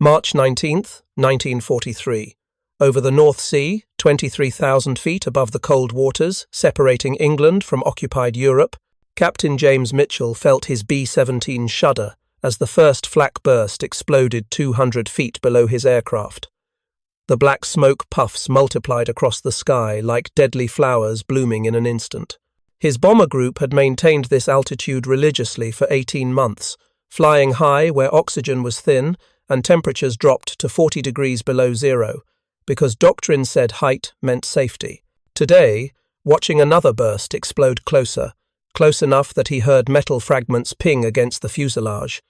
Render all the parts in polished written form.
March 19th, 1943. Over the North Sea, 23,000 feet above the cold waters, separating England from occupied Europe, Captain James Mitchell felt his B-17 shudder as the first flak burst exploded 200 feet below his aircraft. The black smoke puffs multiplied across the sky like deadly flowers blooming in an instant. His bomber group had maintained this altitude religiously for 18 months, flying high where oxygen was thin and temperatures dropped to 40 degrees below zero, because doctrine said height meant safety. Today, watching another burst explode closer, close enough that he heard metal fragments ping against the fuselage,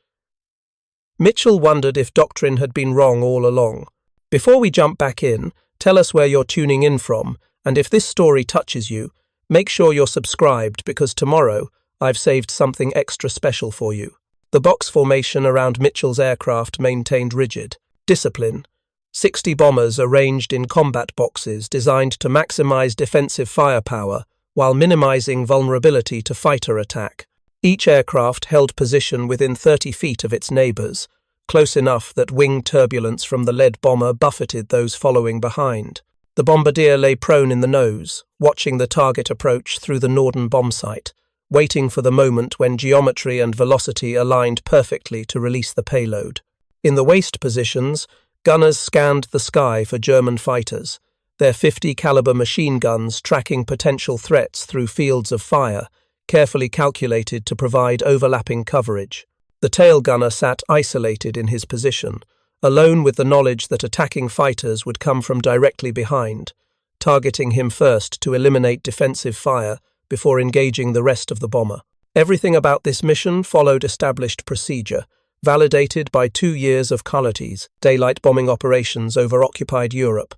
Mitchell wondered if doctrine had been wrong all along. Before we jump back in, tell us where you're tuning in from, and if this story touches you, make sure you're subscribed because tomorrow I've saved something extra special for you. The box formation around Mitchell's aircraft maintained rigid discipline. 60 bombers arranged in combat boxes designed to maximize defensive firepower while minimizing vulnerability to fighter attack. Each aircraft held position within 30 feet of its neighbors, close enough that wing turbulence from the lead bomber buffeted those following behind. The bombardier lay prone in the nose, watching the target approach through the Norden bombsight, waiting for the moment when geometry and velocity aligned perfectly to release the payload. In the waist positions, gunners scanned the sky for German fighters, their 50 caliber machine guns tracking potential threats through fields of fire, carefully calculated to provide overlapping coverage. The tail gunner sat isolated in his position, alone with the knowledge that attacking fighters would come from directly behind, targeting him first to eliminate defensive fire before engaging the rest of the bomber. Everything about this mission followed established procedure, validated by 2 years of Calotes, daylight bombing operations over occupied Europe.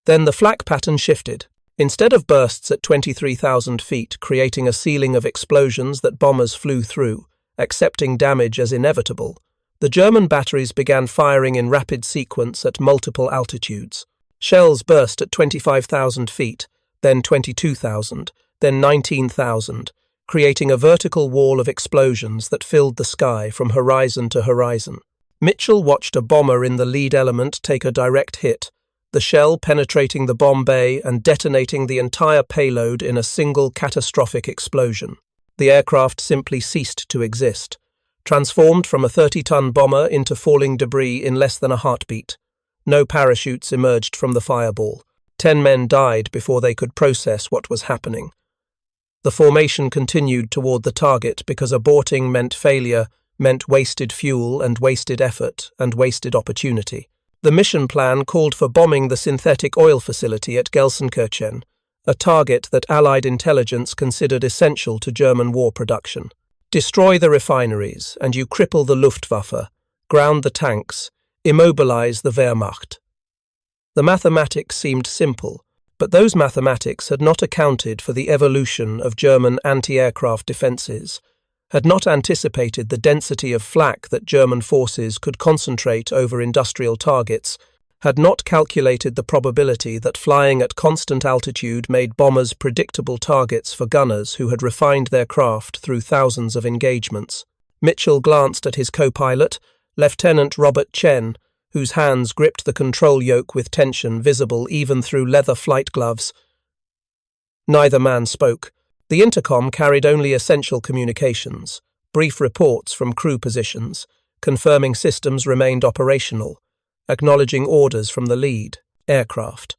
Then the flak pattern shifted. Instead of bursts at 23,000 feet creating a ceiling of explosions that bombers flew through, accepting damage as inevitable, the German batteries began firing in rapid sequence at multiple altitudes. Shells burst at 25,000 feet, then 22,000, then 19,000, creating a vertical wall of explosions that filled the sky from horizon to horizon. Mitchell watched a bomber in the lead element take a direct hit, the shell penetrating the bomb bay and detonating the entire payload in a single catastrophic explosion. The aircraft simply ceased to exist, transformed from a 30-ton bomber into falling debris in less than a heartbeat. No parachutes emerged from the fireball. 10 men died before they could process what was happening. The formation continued toward the target because aborting meant failure, meant wasted fuel and wasted effort and wasted opportunity. The mission plan called for bombing the synthetic oil facility at Gelsenkirchen, a target that Allied intelligence considered essential to German war production. Destroy the refineries, and you cripple the Luftwaffe, ground the tanks, immobilize the Wehrmacht. The mathematics seemed simple, but those mathematics had not accounted for the evolution of German anti-aircraft defenses, had not anticipated the density of flak that German forces could concentrate over industrial targets, had not calculated the probability that flying at constant altitude made bombers predictable targets for gunners who had refined their craft through thousands of engagements. Mitchell glanced at his co-pilot, Lieutenant Robert Chen, whose hands gripped the control yoke with tension visible even through leather flight gloves. Neither man spoke. The intercom carried only essential communications, brief reports from crew positions, confirming systems remained operational, acknowledging orders from the lead aircraft.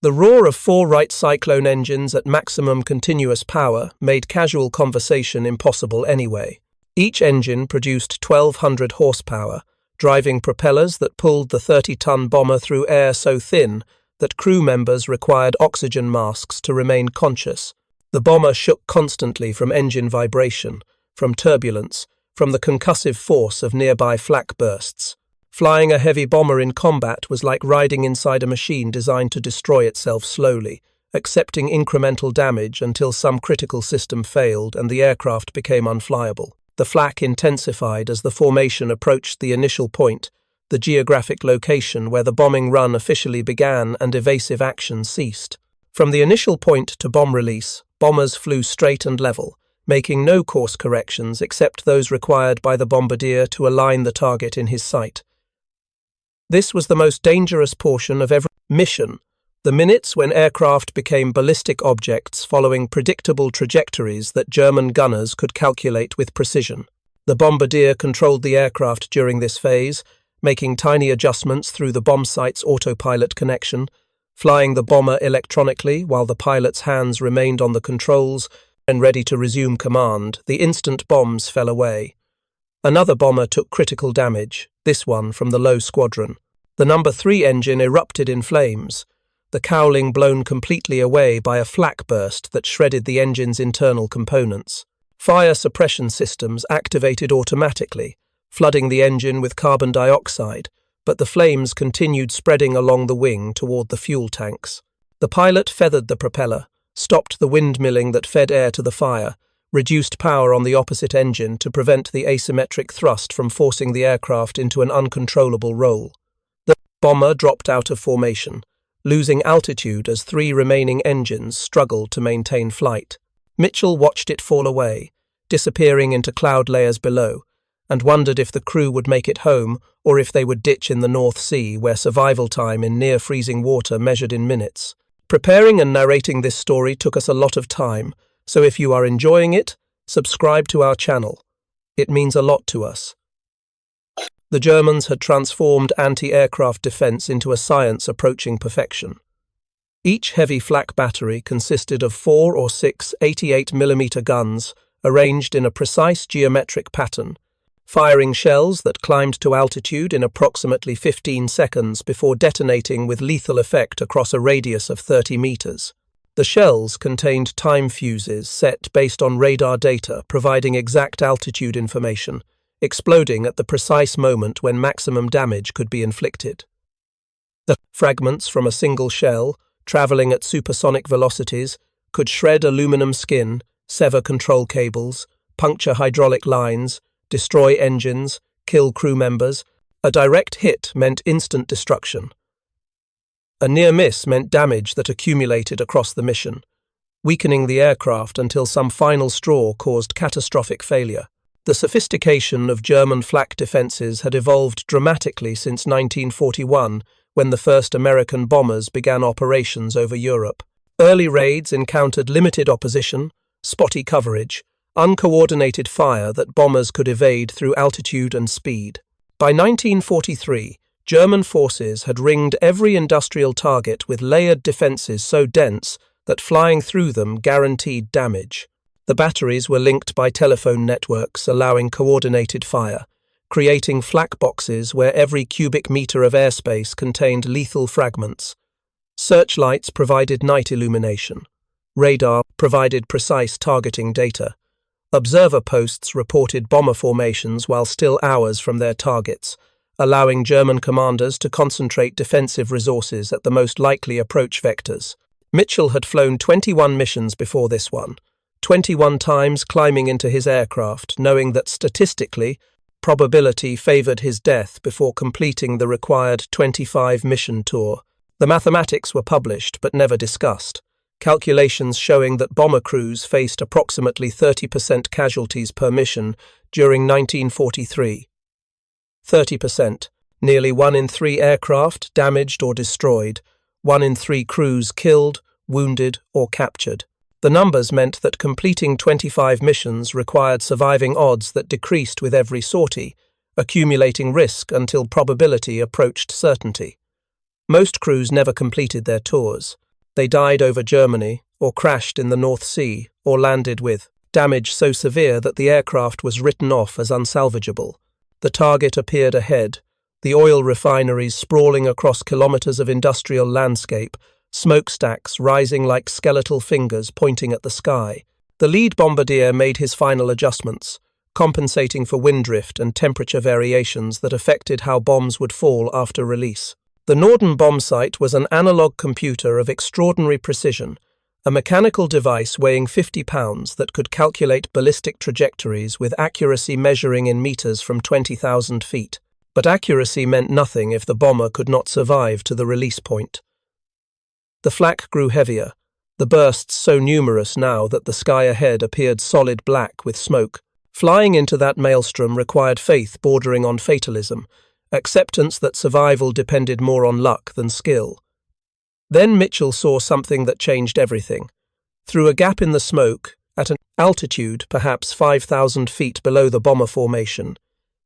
The roar of 4 Wright Cyclone engines at maximum continuous power made casual conversation impossible anyway. Each engine produced 1,200 horsepower, driving propellers that pulled the 30-ton bomber through air so thin that crew members required oxygen masks to remain conscious. The bomber shook constantly from engine vibration, from turbulence, from the concussive force of nearby flak bursts. Flying a heavy bomber in combat was like riding inside a machine designed to destroy itself slowly, accepting incremental damage until some critical system failed and the aircraft became unflyable. The flak intensified as the formation approached the initial point, the geographic location where the bombing run officially began and evasive action ceased. From the initial point to bomb release, bombers flew straight and level, making no course corrections except those required by the bombardier to align the target in his sight. This was the most dangerous portion of every mission, the minutes when aircraft became ballistic objects following predictable trajectories that German gunners could calculate with precision. The bombardier controlled the aircraft during this phase, making tiny adjustments through the bomb site's autopilot connection, flying the bomber electronically while the pilot's hands remained on the controls and ready to resume command. The instant bombs fell away. Another bomber took critical damage, this one from the low squadron. The No. 3 engine erupted in flames, the cowling blown completely away by a flak burst that shredded the engine's internal components. Fire suppression systems activated automatically, flooding the engine with carbon dioxide, but the flames continued spreading along the wing toward the fuel tanks. The pilot feathered the propeller, stopped the windmilling that fed air to the fire, reduced power on the opposite engine to prevent the asymmetric thrust from forcing the aircraft into an uncontrollable roll. The bomber dropped out of formation, losing altitude as 3 remaining engines struggled to maintain flight. Mitchell watched it fall away, disappearing into cloud layers below, and wondered if the crew would make it home or if they would ditch in the North Sea, where survival time in near-freezing water measured in minutes. Preparing and narrating this story took us a lot of time, so if you are enjoying it, subscribe to our channel. It means a lot to us. The Germans had transformed anti-aircraft defense into a science approaching perfection. Each heavy flak battery consisted of 4 or 6 88mm guns arranged in a precise geometric pattern, firing shells that climbed to altitude in approximately 15 seconds before detonating with lethal effect across a radius of 30 meters. The shells contained time fuses set based on radar data providing exact altitude information, exploding at the precise moment when maximum damage could be inflicted. The fragments from a single shell, traveling at supersonic velocities, could shred aluminum skin, sever control cables, puncture hydraulic lines, destroy engines, kill crew members. A direct hit meant instant destruction. A near miss meant damage that accumulated across the mission, weakening the aircraft until some final straw caused catastrophic failure. The sophistication of German flak defenses had evolved dramatically since 1941, when the first American bombers began operations over Europe. Early raids encountered limited opposition, spotty coverage, uncoordinated fire that bombers could evade through altitude and speed. By 1943, German forces had ringed every industrial target with layered defenses so dense that flying through them guaranteed damage. The batteries were linked by telephone networks allowing coordinated fire, creating flak boxes where every cubic meter of airspace contained lethal fragments. Searchlights provided night illumination. Radar provided precise targeting data. Observer posts reported bomber formations while still hours from their targets, allowing German commanders to concentrate defensive resources at the most likely approach vectors. Mitchell had flown 21 missions before this one, 21 times climbing into his aircraft, knowing that statistically, probability favored his death before completing the required 25-mission tour. The mathematics were published but never discussed, calculations showing that bomber crews faced approximately 30% casualties per mission during 1943. 30%, nearly 1 in 3 aircraft damaged or destroyed, 1 in 3 crews killed, wounded, or captured. The numbers meant that completing 25 missions required surviving odds that decreased with every sortie, accumulating risk until probability approached certainty. Most crews never completed their tours. They died over Germany, or crashed in the North Sea, or landed with damage so severe that the aircraft was written off as unsalvageable. The target appeared ahead, the oil refineries sprawling across kilometers of industrial landscape, smokestacks rising like skeletal fingers pointing at the sky. The lead bombardier made his final adjustments, compensating for wind drift and temperature variations that affected how bombs would fall after release. The Norden bomb site was an analog computer of extraordinary precision, a mechanical device weighing 50 pounds that could calculate ballistic trajectories with accuracy measuring in meters from 20,000 feet. But accuracy meant nothing if the bomber could not survive to the release point. The flak grew heavier, the bursts so numerous now that the sky ahead appeared solid black with smoke. Flying into that maelstrom required faith bordering on fatalism, acceptance that survival depended more on luck than skill. Then Mitchell saw something that changed everything. Through a gap in the smoke, at an altitude perhaps 5,000 feet below the bomber formation,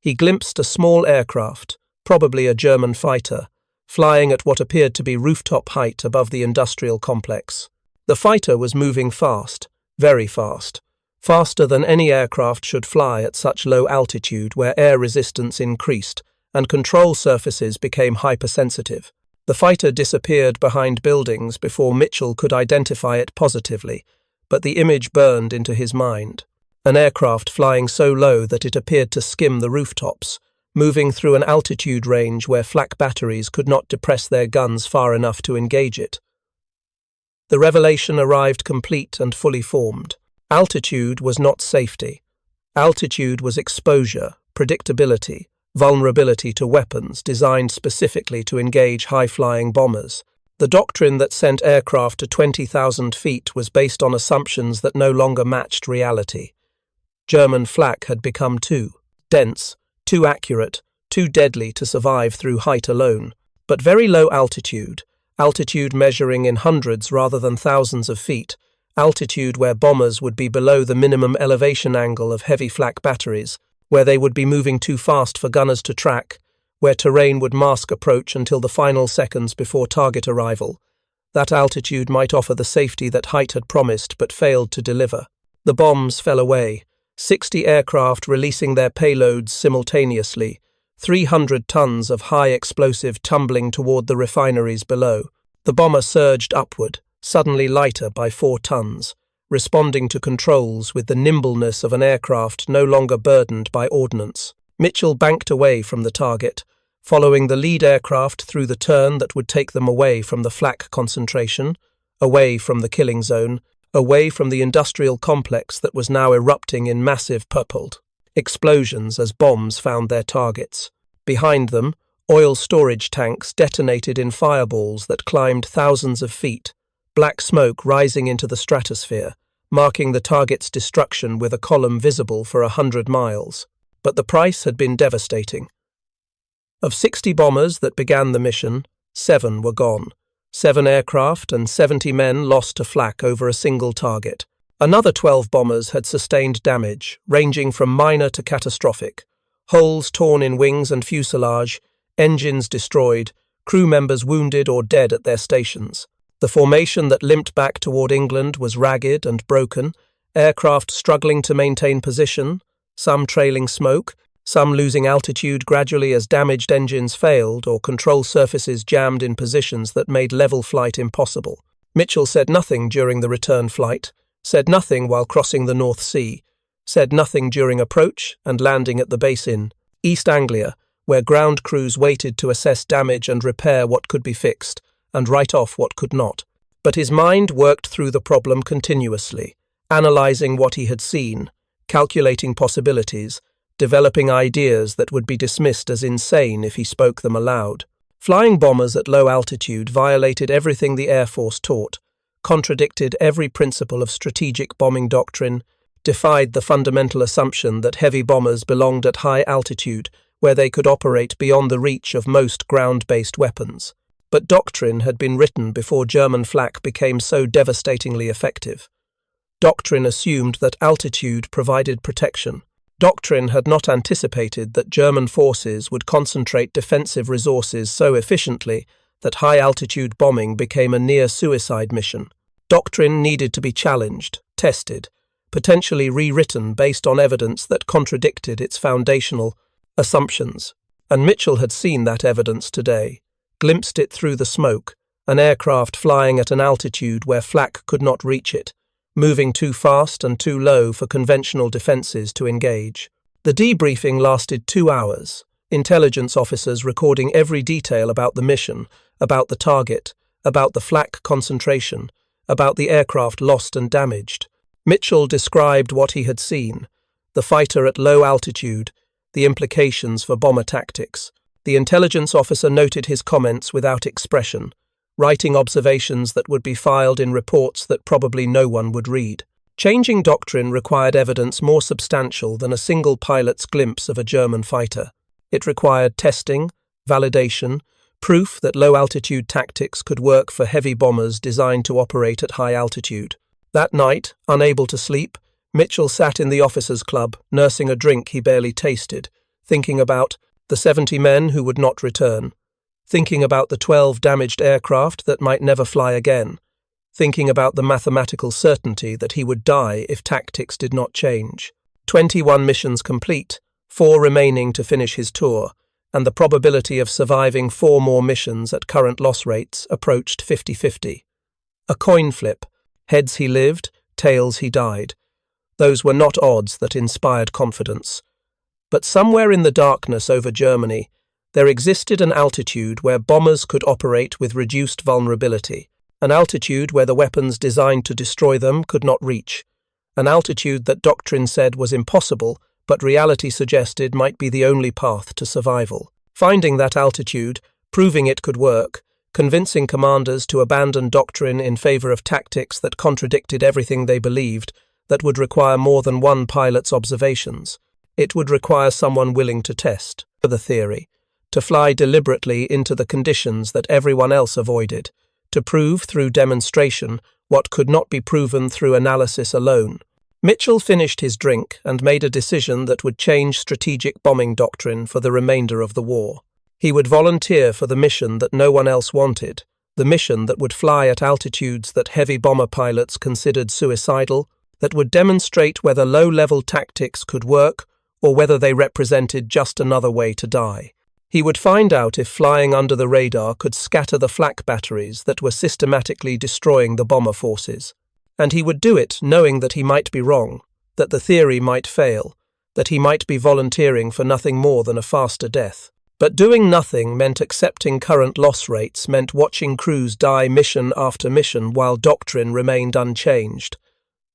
he glimpsed a small aircraft, probably a German fighter, flying at what appeared to be rooftop height above the industrial complex. The fighter was moving fast, very fast, faster than any aircraft should fly at such low altitude where air resistance increased and control surfaces became hypersensitive. The fighter disappeared behind buildings before Mitchell could identify it positively, but the image burned into his mind. An aircraft flying so low that it appeared to skim the rooftops, moving through an altitude range where flak batteries could not depress their guns far enough to engage it. The revelation arrived complete and fully formed. Altitude was not safety. Altitude was exposure, predictability, vulnerability to weapons designed specifically to engage high-flying bombers. The doctrine that sent aircraft to 20,000 feet was based on assumptions that no longer matched reality. German flak had become too dense, too accurate, too deadly to survive through height alone. But very low altitude measuring in hundreds rather than thousands of feet, altitude where bombers would be below the minimum elevation angle of heavy flak batteries, where they would be moving too fast for gunners to track, where terrain would mask approach until the final seconds before target arrival. That altitude might offer the safety that height had promised but failed to deliver. The bombs fell away, 60 aircraft releasing their payloads simultaneously, 300 tons of high explosive tumbling toward the refineries below. The bomber surged upward, suddenly lighter by 4 tons, responding to controls with the nimbleness of an aircraft no longer burdened by ordnance. Mitchell banked away from the target, following the lead aircraft through the turn that would take them away from the flak concentration, away from the killing zone, away from the industrial complex that was now erupting in massive purpled explosions as bombs found their targets. Behind them, oil storage tanks detonated in fireballs that climbed thousands of feet, black smoke rising into the stratosphere, marking the target's destruction with a column visible for 100 miles. But the price had been devastating. Of 60 bombers that began the mission, 7 were gone. 7 aircraft and 70 men lost to flak over a single target. Another 12 bombers had sustained damage, ranging from minor to catastrophic. Holes torn in wings and fuselage, engines destroyed, crew members wounded or dead at their stations. The formation that limped back toward England was ragged and broken, aircraft struggling to maintain position, some trailing smoke, some losing altitude gradually as damaged engines failed or control surfaces jammed in positions that made level flight impossible. Mitchell said nothing during the return flight, said nothing while crossing the North Sea, said nothing during approach and landing at the base in East Anglia, where ground crews waited to assess damage and repair what could be fixed, and write off what could not. But his mind worked through the problem continuously, analysing what he had seen, calculating possibilities, developing ideas that would be dismissed as insane if he spoke them aloud. Flying bombers at low altitude violated everything the Air Force taught, contradicted every principle of strategic bombing doctrine, defied the fundamental assumption that heavy bombers belonged at high altitude where they could operate beyond the reach of most ground-based weapons. But doctrine had been written before German flak became so devastatingly effective. Doctrine assumed that altitude provided protection. Doctrine had not anticipated that German forces would concentrate defensive resources so efficiently that high-altitude bombing became a near-suicide mission. Doctrine needed to be challenged, tested, potentially rewritten based on evidence that contradicted its foundational assumptions. And Mitchell had seen that evidence today, glimpsed it through the smoke, an aircraft flying at an altitude where flak could not reach it, moving too fast and too low for conventional defenses to engage. The debriefing lasted 2 hours, intelligence officers recording every detail about the mission, about the target, about the flak concentration, about the aircraft lost and damaged. Mitchell described what he had seen, the fighter at low altitude, the implications for bomber tactics. The intelligence officer noted his comments without expression, writing observations that would be filed in reports that probably no one would read. Changing doctrine required evidence more substantial than a single pilot's glimpse of a German fighter. It required testing, validation, proof that low-altitude tactics could work for heavy bombers designed to operate at high altitude. That night, unable to sleep, Mitchell sat in the officers' club, nursing a drink he barely tasted, thinking about the 70 men who would not return, thinking about the 12 damaged aircraft that might never fly again, thinking about the mathematical certainty that he would die if tactics did not change. 21 missions complete, 4 remaining to finish his tour, and the probability of surviving 4 more missions at current loss rates approached 50-50. A coin flip. Heads he lived, tails he died. Those were not odds that inspired confidence. But somewhere in the darkness over Germany, there existed an altitude where bombers could operate with reduced vulnerability, an altitude where the weapons designed to destroy them could not reach, an altitude that doctrine said was impossible, but reality suggested might be the only path to survival. Finding that altitude, proving it could work, convincing commanders to abandon doctrine in favor of tactics that contradicted everything they believed, that would require more than one pilot's observations. It would require someone willing to test the theory, to fly deliberately into the conditions that everyone else avoided, to prove through demonstration what could not be proven through analysis alone. Mitchell finished his drink and made a decision that would change strategic bombing doctrine for the remainder of the war. He would volunteer for the mission that no one else wanted, the mission that would fly at altitudes that heavy bomber pilots considered suicidal, that would demonstrate whether low-level tactics could work or whether they represented just another way to die. He would find out if flying under the radar could scatter the flak batteries that were systematically destroying the bomber forces. And he would do it knowing that he might be wrong, that the theory might fail, that he might be volunteering for nothing more than a faster death. But doing nothing meant accepting current loss rates, meant watching crews die mission after mission while doctrine remained unchanged.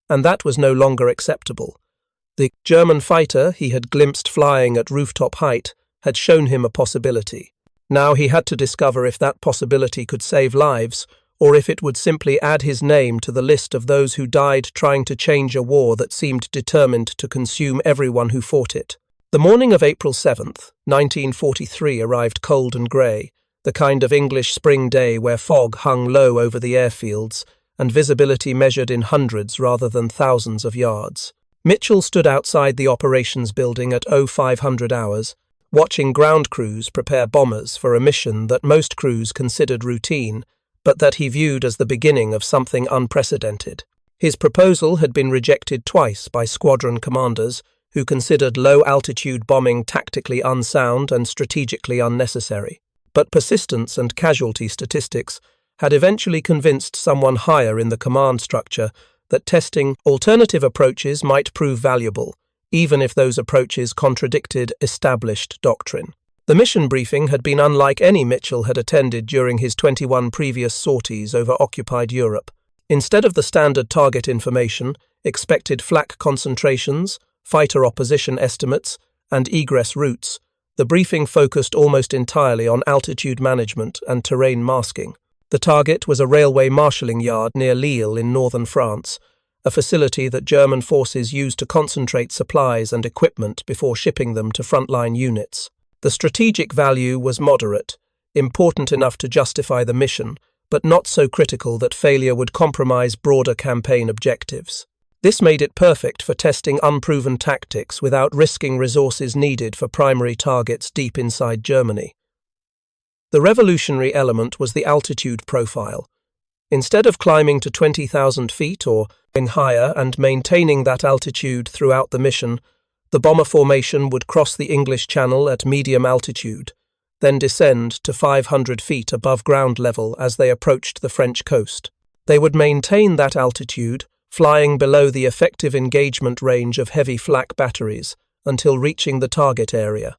And that was no longer acceptable. The German fighter he had glimpsed flying at rooftop height had shown him a possibility. Now he had to discover if that possibility could save lives, or if it would simply add his name to the list of those who died trying to change a war that seemed determined to consume everyone who fought it. The morning of April 7th, 1943 arrived cold and grey, the kind of English spring day where fog hung low over the airfields and visibility measured in hundreds rather than thousands of yards. Mitchell stood outside the operations building at 0500 hours, watching ground crews prepare bombers for a mission that most crews considered routine, but that he viewed as the beginning of something unprecedented. His proposal had been rejected twice by squadron commanders who considered low-altitude bombing tactically unsound and strategically unnecessary. But persistence and casualty statistics had eventually convinced someone higher in the command structure that testing alternative approaches might prove valuable, even if those approaches contradicted established doctrine. The mission briefing had been unlike any Mitchell had attended during his 21 previous sorties over occupied Europe. Instead of the standard target information, expected flak concentrations, fighter opposition estimates, and egress routes, the briefing focused almost entirely on altitude management and terrain masking. The target was a railway marshalling yard near Lille in northern France, a facility that German forces used to concentrate supplies and equipment before shipping them to frontline units. The strategic value was moderate, important enough to justify the mission, but not so critical that failure would compromise broader campaign objectives. This made it perfect for testing unproven tactics without risking resources needed for primary targets deep inside Germany. The revolutionary element was the altitude profile. Instead of climbing to 20,000 feet or going higher and maintaining that altitude throughout the mission, the bomber formation would cross the English Channel at medium altitude, then descend to 500 feet above ground level as they approached the French coast. They would maintain that altitude, flying below the effective engagement range of heavy flak batteries until reaching the target area.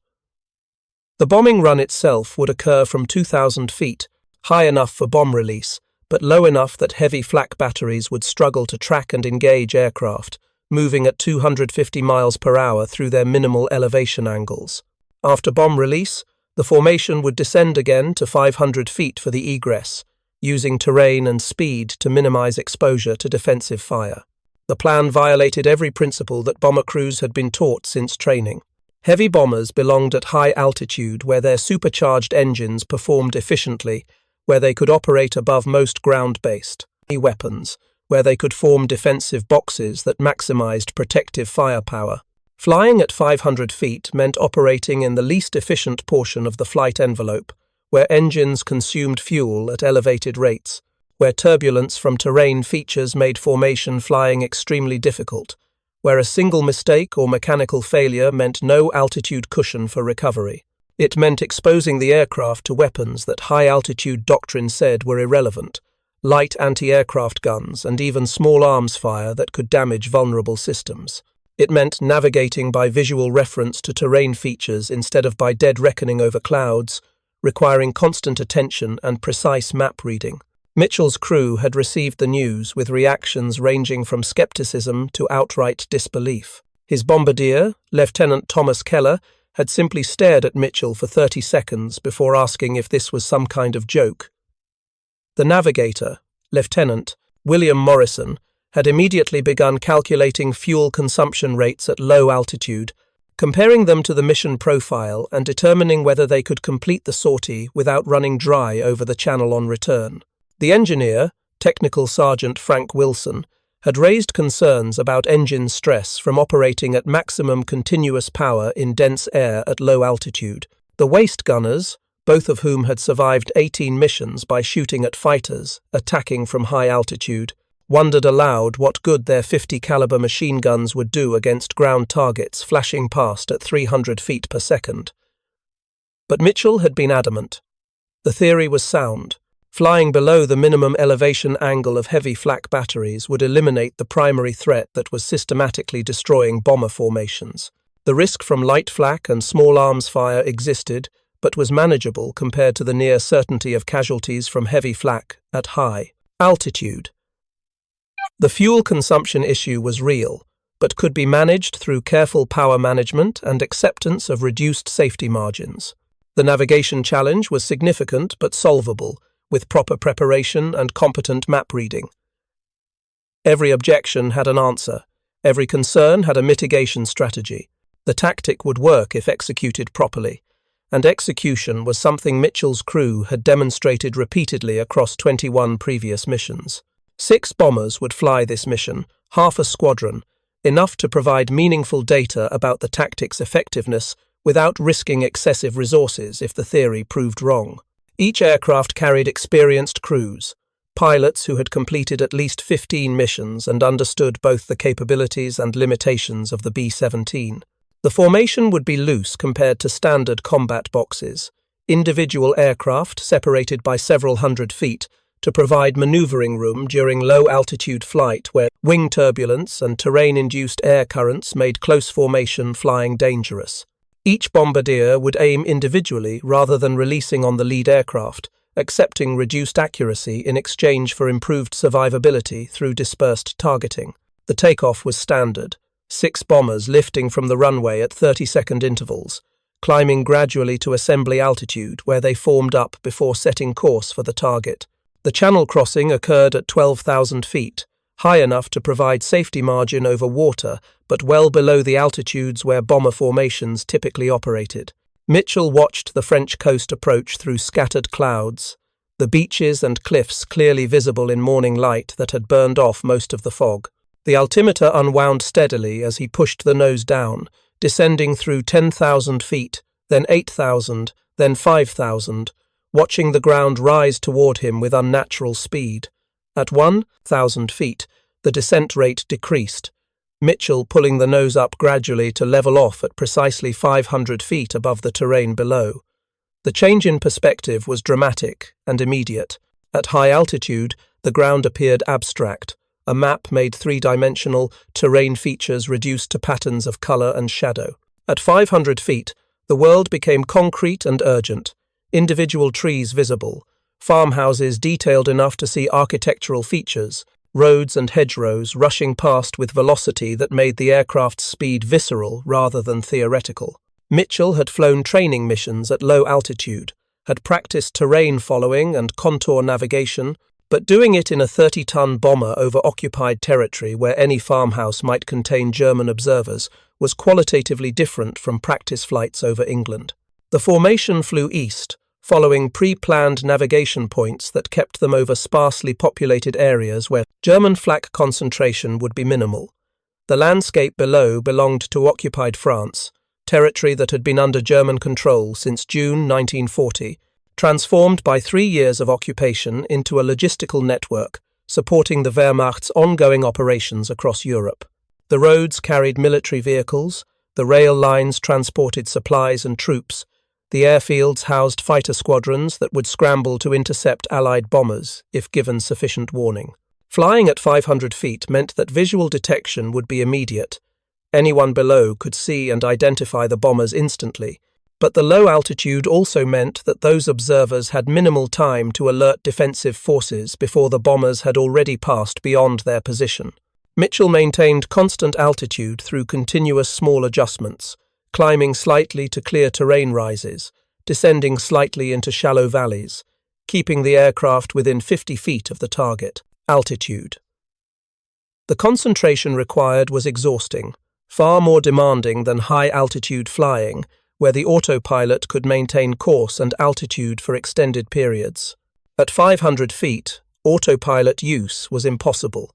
The bombing run itself would occur from 2,000 feet, high enough for bomb release, but low enough that heavy flak batteries would struggle to track and engage aircraft, moving at 250 miles per hour through their minimal elevation angles. After bomb release, the formation would descend again to 500 feet for the egress, using terrain and speed to minimize exposure to defensive fire. The plan violated every principle that bomber crews had been taught since training. Heavy bombers belonged at high altitude where their supercharged engines performed efficiently, where they could operate above most ground-based weapons, where they could form defensive boxes that maximized protective firepower. Flying at 500 feet meant operating in the least efficient portion of the flight envelope, where engines consumed fuel at elevated rates, where turbulence from terrain features made formation flying extremely difficult, where a single mistake or mechanical failure meant no altitude cushion for recovery. It meant exposing the aircraft to weapons that high-altitude doctrine said were irrelevant, light anti-aircraft guns and even small arms fire that could damage vulnerable systems. It meant navigating by visual reference to terrain features instead of by dead reckoning over clouds, requiring constant attention and precise map reading. Mitchell's crew had received the news with reactions ranging from skepticism to outright disbelief. His bombardier, Lieutenant Thomas Keller, had simply stared at Mitchell for 30 seconds before asking if this was some kind of joke. The navigator, Lieutenant William Morrison, had immediately begun calculating fuel consumption rates at low altitude, comparing them to the mission profile and determining whether they could complete the sortie without running dry over the channel on return. The engineer, Technical Sergeant Frank Wilson, had raised concerns about engine stress from operating at maximum continuous power in dense air at low altitude. The waist gunners, both of whom had survived 18 missions by shooting at fighters attacking from high altitude, wondered aloud what good their 50 caliber machine guns would do against ground targets flashing past at 300 feet per second. But Mitchell had been adamant. The theory was sound. Flying below the minimum elevation angle of heavy flak batteries would eliminate the primary threat that was systematically destroying bomber formations. The risk from light flak and small arms fire existed, but was manageable compared to the near certainty of casualties from heavy flak at high altitude. The fuel consumption issue was real, but could be managed through careful power management and acceptance of reduced safety margins. The navigation challenge was significant but solvable, with proper preparation and competent map reading. Every objection had an answer. Every concern had a mitigation strategy. The tactic would work if executed properly, and execution was something Mitchell's crew had demonstrated repeatedly across 21 previous missions. 6 bombers would fly this mission, half a squadron, enough to provide meaningful data about the tactic's effectiveness without risking excessive resources if the theory proved wrong. Each aircraft carried experienced crews, pilots who had completed at least 15 missions and understood both the capabilities and limitations of the B-17. The formation would be loose compared to standard combat boxes, individual aircraft separated by several hundred feet to provide maneuvering room during low-altitude flight where wing turbulence and terrain-induced air currents made close formation flying dangerous. Each bombardier would aim individually rather than releasing on the lead aircraft, accepting reduced accuracy in exchange for improved survivability through dispersed targeting. The takeoff was standard, 6 bombers lifting from the runway at 30-second intervals, climbing gradually to assembly altitude where they formed up before setting course for the target. The channel crossing occurred at 12,000 feet, high enough to provide safety margin over water, but well below the altitudes where bomber formations typically operated. Mitchell watched the French coast approach through scattered clouds, the beaches and cliffs clearly visible in morning light that had burned off most of the fog. The altimeter unwound steadily as he pushed the nose down, descending through 10,000 feet, then 8,000, then 5,000, watching the ground rise toward him with unnatural speed. At 1,000 feet, the descent rate decreased, Mitchell pulling the nose up gradually to level off at precisely 500 feet above the terrain below. The change in perspective was dramatic and immediate. At high altitude, the ground appeared abstract, a map made three-dimensional, terrain features reduced to patterns of color and shadow. At 500 feet, the world became concrete and urgent, individual trees visible, farmhouses detailed enough to see architectural features, roads and hedgerows rushing past with velocity that made the aircraft's speed visceral rather than theoretical. Mitchell had flown training missions at low altitude, had practiced terrain following and contour navigation, but doing it in a 30-ton bomber over occupied territory where any farmhouse might contain German observers was qualitatively different from practice flights over England. The formation flew east, following pre-planned navigation points that kept them over sparsely populated areas where German flak concentration would be minimal. The landscape below belonged to occupied France, territory that had been under German control since June 1940, transformed by 3 years of occupation into a logistical network supporting the Wehrmacht's ongoing operations across Europe. The roads carried military vehicles, the rail lines transported supplies and troops, the airfields housed fighter squadrons that would scramble to intercept Allied bombers if given sufficient warning. Flying at 500 feet meant that visual detection would be immediate. Anyone below could see and identify the bombers instantly, but the low altitude also meant that those observers had minimal time to alert defensive forces before the bombers had already passed beyond their position. Mitchell maintained constant altitude through continuous small adjustments, climbing slightly to clear terrain rises, descending slightly into shallow valleys, keeping the aircraft within 50 feet of the target. Altitude. The concentration required was exhausting, far more demanding than high-altitude flying, where the autopilot could maintain course and altitude for extended periods. At 500 feet, autopilot use was impossible.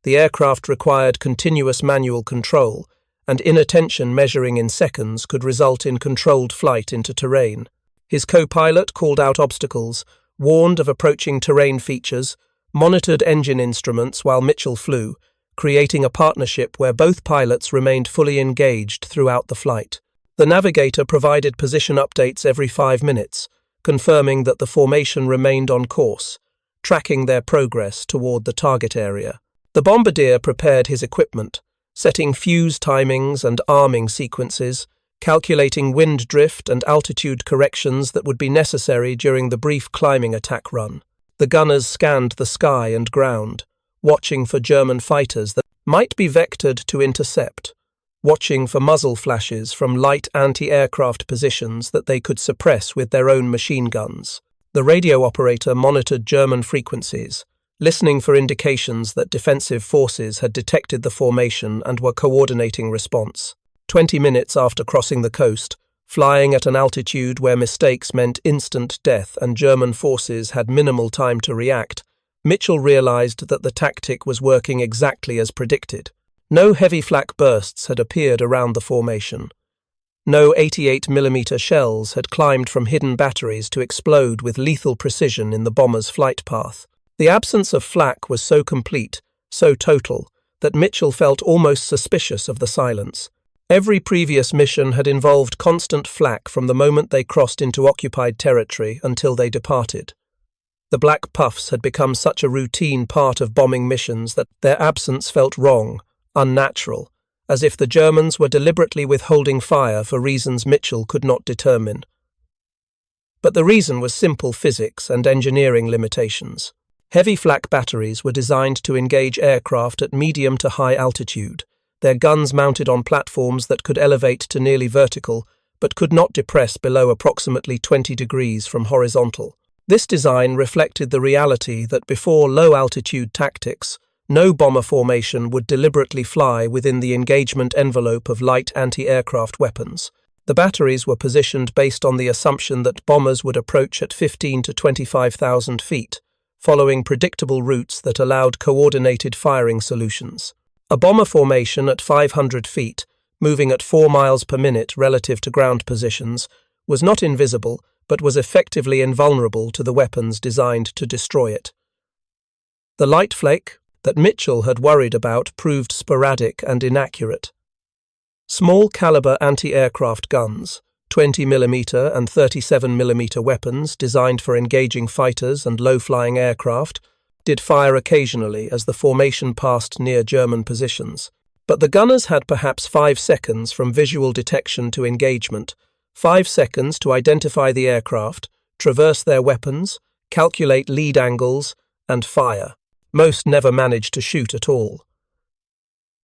The aircraft required continuous manual control, and inattention measuring in seconds could result in controlled flight into terrain. His co-pilot called out obstacles, warned of approaching terrain features, monitored engine instruments while Mitchell flew, creating a partnership where both pilots remained fully engaged throughout the flight. The navigator provided position updates every 5 minutes, confirming that the formation remained on course, tracking their progress toward the target area. The bombardier prepared his equipment, setting fuse timings and arming sequences, calculating wind drift and altitude corrections that would be necessary during the brief climbing attack run. The gunners scanned the sky and ground, watching for German fighters that might be vectored to intercept, watching for muzzle flashes from light anti-aircraft positions that they could suppress with their own machine guns. The radio operator monitored German frequencies, listening for indications that defensive forces had detected the formation and were coordinating response. 20 minutes after crossing the coast, flying at an altitude where mistakes meant instant death and German forces had minimal time to react, Mitchell realized that the tactic was working exactly as predicted. No heavy flak bursts had appeared around the formation. No 88mm shells had climbed from hidden batteries to explode with lethal precision in the bomber's flight path. The absence of flak was so complete, so total, that Mitchell felt almost suspicious of the silence. Every previous mission had involved constant flak from the moment they crossed into occupied territory until they departed. The black puffs had become such a routine part of bombing missions that their absence felt wrong, unnatural, as if the Germans were deliberately withholding fire for reasons Mitchell could not determine. But the reason was simple physics and engineering limitations. Heavy flak batteries were designed to engage aircraft at medium to high altitude, their guns mounted on platforms that could elevate to nearly vertical, but could not depress below approximately 20 degrees from horizontal. This design reflected the reality that before low-altitude tactics, no bomber formation would deliberately fly within the engagement envelope of light anti-aircraft weapons. The batteries were positioned based on the assumption that bombers would approach at 15 to 25,000 feet, following predictable routes that allowed coordinated firing solutions. A bomber formation at 500 feet, moving at 4 miles per minute relative to ground positions, was not invisible but was effectively invulnerable to the weapons designed to destroy it. The light flake that Mitchell had worried about proved sporadic and inaccurate. Small-caliber anti-aircraft guns, 20mm and 37mm weapons designed for engaging fighters and low-flying aircraft, did fire occasionally as the formation passed near German positions. But the gunners had perhaps 5 seconds from visual detection to engagement, 5 seconds to identify the aircraft, traverse their weapons, calculate lead angles, and fire. Most never managed to shoot at all.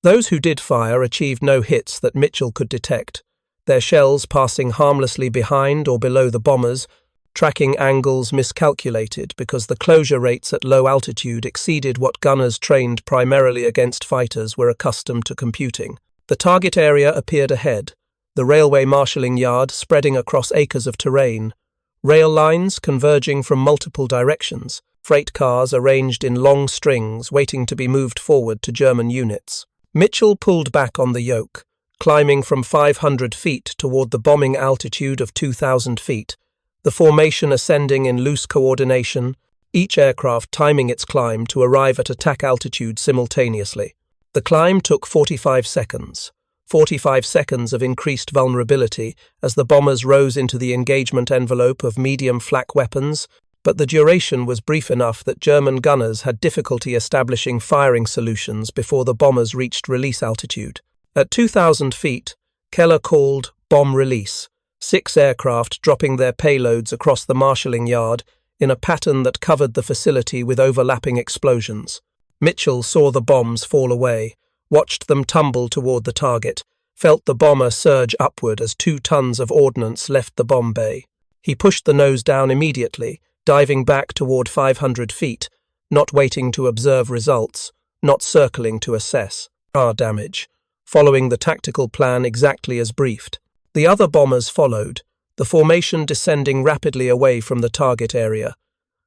Those who did fire achieved no hits that Mitchell could detect, their shells passing harmlessly behind or below the bombers, tracking angles miscalculated because the closure rates at low altitude exceeded what gunners trained primarily against fighters were accustomed to computing. The target area appeared ahead, the railway marshalling yard spreading across acres of terrain, rail lines converging from multiple directions, freight cars arranged in long strings waiting to be moved forward to German units. Mitchell pulled back on the yoke, climbing from 500 feet toward the bombing altitude of 2,000 feet, the formation ascending in loose coordination, each aircraft timing its climb to arrive at attack altitude simultaneously. The climb took 45 seconds. 45 seconds of increased vulnerability as the bombers rose into the engagement envelope of medium flak weapons, but the duration was brief enough that German gunners had difficulty establishing firing solutions before the bombers reached release altitude. At 2,000 feet, Keller called bomb release, 6 aircraft dropping their payloads across the marshalling yard in a pattern that covered the facility with overlapping explosions. Mitchell saw the bombs fall away, watched them tumble toward the target, felt the bomber surge upward as 2 tons of ordnance left the bomb bay. He pushed the nose down immediately, diving back toward 500 feet, not waiting to observe results, not circling to assess damage, following the tactical plan exactly as briefed. The other bombers followed, the formation descending rapidly away from the target area,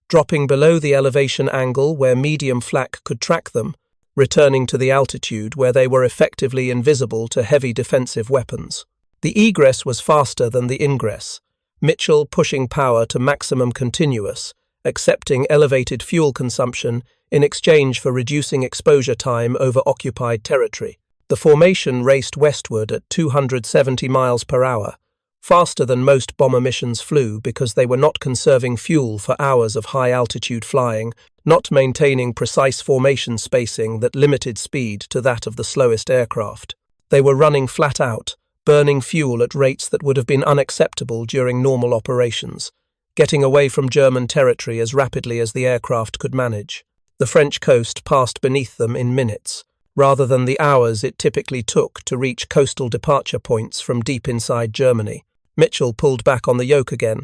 dropping below the elevation angle where medium flak could track them, returning to the altitude where they were effectively invisible to heavy defensive weapons. The egress was faster than the ingress, Mitchell pushing power to maximum continuous, accepting elevated fuel consumption in exchange for reducing exposure time over occupied territory. The formation raced westward at 270 miles per hour, faster than most bomber missions flew because they were not conserving fuel for hours of high-altitude flying, not maintaining precise formation spacing that limited speed to that of the slowest aircraft. They were running flat out, burning fuel at rates that would have been unacceptable during normal operations, getting away from German territory as rapidly as the aircraft could manage. The French coast passed beneath them in minutes, rather than the hours it typically took to reach coastal departure points from deep inside Germany. Mitchell pulled back on the yoke again,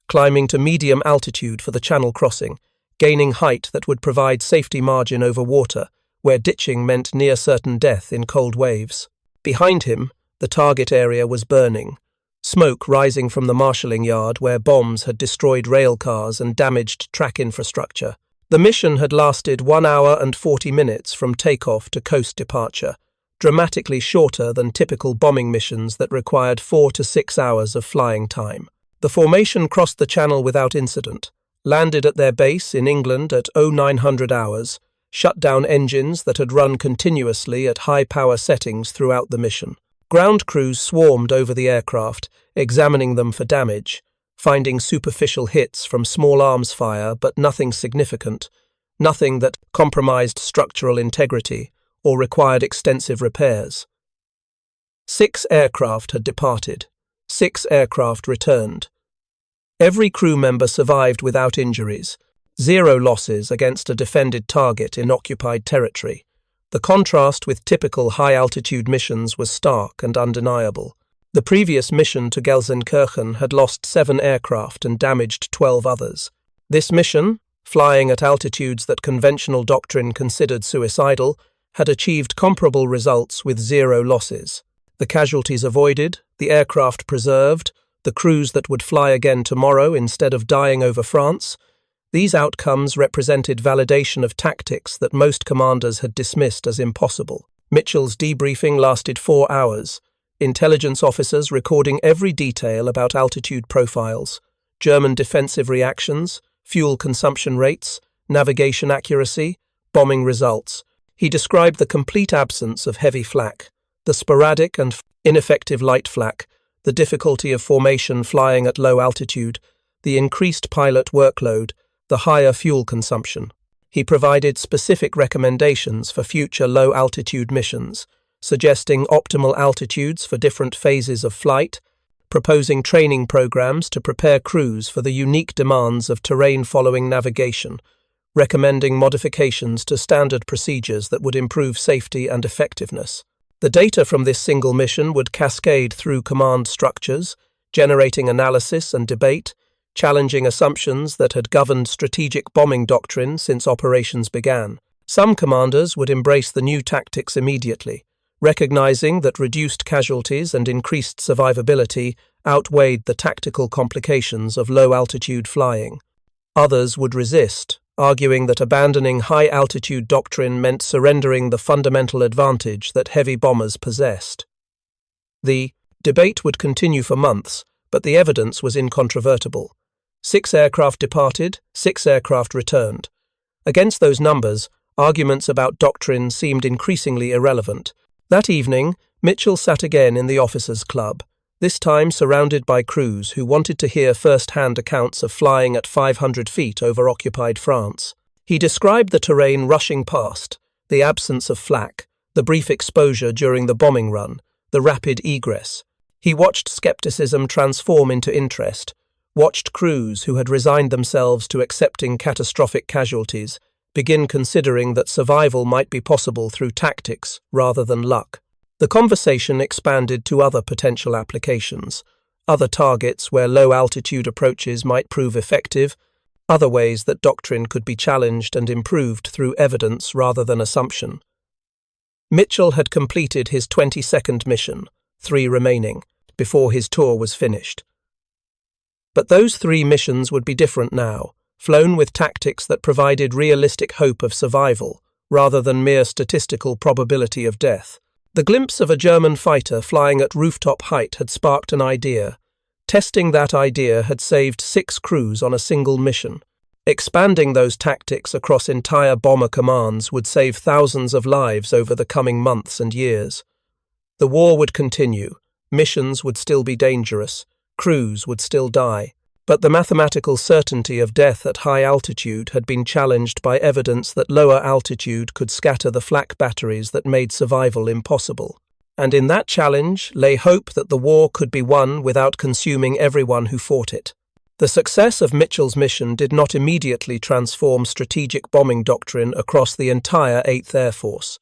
climbing to medium altitude for the channel crossing, gaining height that would provide safety margin over water, where ditching meant near certain death in cold waves. Behind him, the target area was burning, smoke rising from the marshalling yard where bombs had destroyed rail cars and damaged track infrastructure. The mission had lasted 1 hour and 40 minutes from takeoff to coast departure, dramatically shorter than typical bombing missions that required 4 to 6 hours of flying time. The formation crossed the channel without incident, landed at their base in England at 0900 hours, shut down engines that had run continuously at high power settings throughout the mission. Ground crews swarmed over the aircraft, examining them for damage, finding superficial hits from small arms fire but nothing significant, nothing that compromised structural integrity or required extensive repairs. 6 aircraft had departed. 6 aircraft returned. Every crew member survived without injuries, 0 losses against a defended target in occupied territory. The contrast with typical high-altitude missions was stark and undeniable. The previous mission to Gelsenkirchen had lost 7 aircraft and damaged 12 others. This mission, flying at altitudes that conventional doctrine considered suicidal, had achieved comparable results with 0 losses. The casualties avoided, the aircraft preserved, the crews that would fly again tomorrow instead of dying over France. These outcomes represented validation of tactics that most commanders had dismissed as impossible. Mitchell's debriefing lasted 4 hours, intelligence officers recording every detail about altitude profiles, German defensive reactions, fuel consumption rates, navigation accuracy, bombing results. He described the complete absence of heavy flak, the sporadic and ineffective light flak, the difficulty of formation flying at low altitude, the increased pilot workload, the higher fuel consumption. He provided specific recommendations for future low-altitude missions, suggesting optimal altitudes for different phases of flight, proposing training programs to prepare crews for the unique demands of terrain-following navigation, recommending modifications to standard procedures that would improve safety and effectiveness. The data from this single mission would cascade through command structures, generating analysis and debate, challenging assumptions that had governed strategic bombing doctrine since operations began. Some commanders would embrace the new tactics immediately, recognizing that reduced casualties and increased survivability outweighed the tactical complications of low-altitude flying. Others would resist, arguing that abandoning high-altitude doctrine meant surrendering the fundamental advantage that heavy bombers possessed. The debate would continue for months, but the evidence was incontrovertible. 6 aircraft departed, 6 aircraft returned. Against those numbers, arguments about doctrine seemed increasingly irrelevant. That evening, Mitchell sat again in the officers' club, this time surrounded by crews who wanted to hear first-hand accounts of flying at 500 feet over occupied France. He described the terrain rushing past, the absence of flak, the brief exposure during the bombing run, the rapid egress. He watched skepticism transform into interest, watched crews who had resigned themselves to accepting catastrophic casualties begin considering that survival might be possible through tactics rather than luck. The conversation expanded to other potential applications, other targets where low-altitude approaches might prove effective, other ways that doctrine could be challenged and improved through evidence rather than assumption. Mitchell had completed his 22nd mission, 3 remaining, before his tour was finished. But those 3 missions would be different now, flown with tactics that provided realistic hope of survival, rather than mere statistical probability of death. The glimpse of a German fighter flying at rooftop height had sparked an idea. Testing that idea had saved 6 crews on a single mission. Expanding those tactics across entire bomber commands would save thousands of lives over the coming months and years. The war would continue, missions would still be dangerous, crews would still die. But the mathematical certainty of death at high altitude had been challenged by evidence that lower altitude could scatter the flak batteries that made survival impossible. And in that challenge lay hope that the war could be won without consuming everyone who fought it. The success of Mitchell's mission did not immediately transform strategic bombing doctrine across the entire 8th Air Force.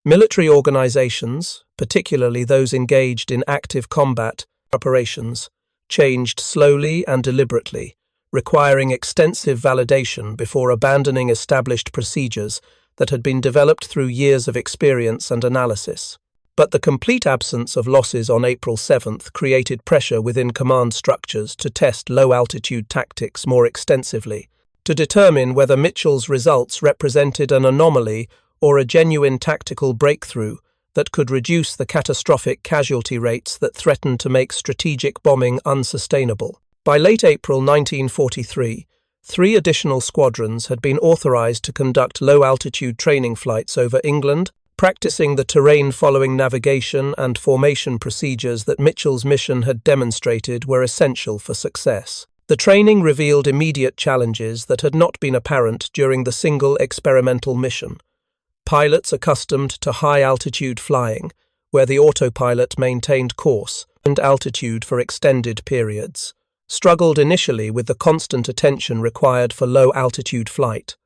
Military organizations, particularly those engaged in active combat operations, changed slowly and deliberately, requiring extensive validation before abandoning established procedures that had been developed through years of experience and analysis. But the complete absence of losses on April 7th created pressure within command structures to test low-altitude tactics more extensively, to determine whether Mitchell's results represented an anomaly or a genuine tactical breakthrough that could reduce the catastrophic casualty rates that threatened to make strategic bombing unsustainable. By late April 1943, 3 additional squadrons had been authorized to conduct low-altitude training flights over England, practicing the terrain-following navigation and formation procedures that Mitchell's mission had demonstrated were essential for success. The training revealed immediate challenges that had not been apparent during the single experimental mission. Pilots accustomed to high-altitude flying, where the autopilot maintained course and altitude for extended periods, struggled initially with the constant attention required for low-altitude flight.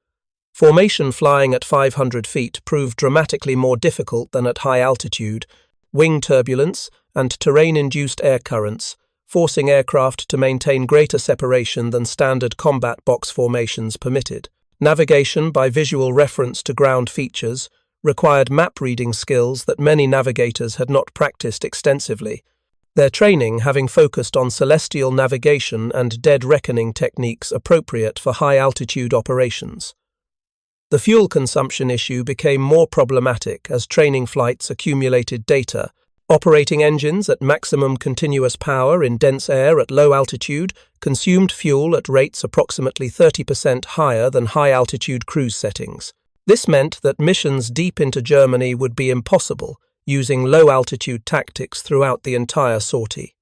Formation flying at 500 feet proved dramatically more difficult than at high altitude, wing turbulence and terrain-induced air currents, forcing aircraft to maintain greater separation than standard combat box formations permitted. Navigation by visual reference to ground features required map-reading skills that many navigators had not practiced extensively, their training having focused on celestial navigation and dead reckoning techniques appropriate for high-altitude operations. The fuel consumption issue became more problematic as training flights accumulated data. Operating engines at maximum continuous power in dense air at low altitude consumed fuel at rates approximately 30% higher than high-altitude cruise settings. This meant that missions deep into Germany would be impossible, using low-altitude tactics throughout the entire sortie.